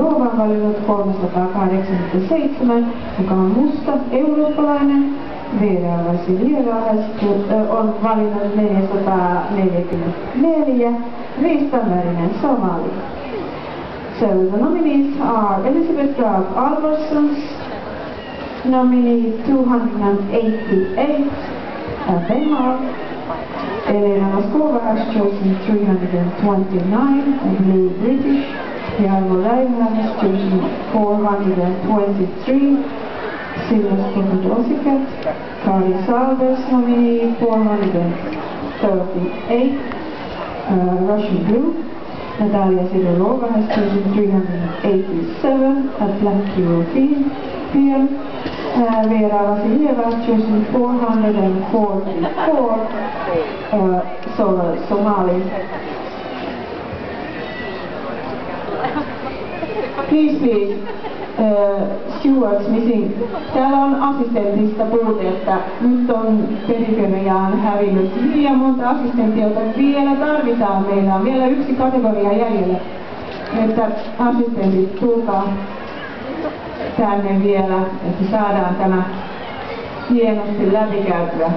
Rova on valinnut 387, joka on musta eurooppalainen. Veera Vasiljeva on valinnut 444, riistanvärinen somali. So the nominees are Elizabeth Graf Alvarsson's nominee 288, Benhar. Elena Moskova has chosen 329, Blue British. Jarmo Räihä has chosen 423, Silvas Podosikat. Kari Salves nominee 438, Russian Blue. Natalia Sidorova has chosen 387, Black European. Veera Vasiljeva has chosen 444, Somali. Please, stewards missing. Täällä on assistentista puute, että nyt on periferiaan hävinnyt liian monta assistenttia, jota vielä tarvitaan. Meillä on vielä yksi kategoria jäljellä. Että assistentit, tulkaa tänne vielä, että saadaan tämä hienosti läpikäytyä.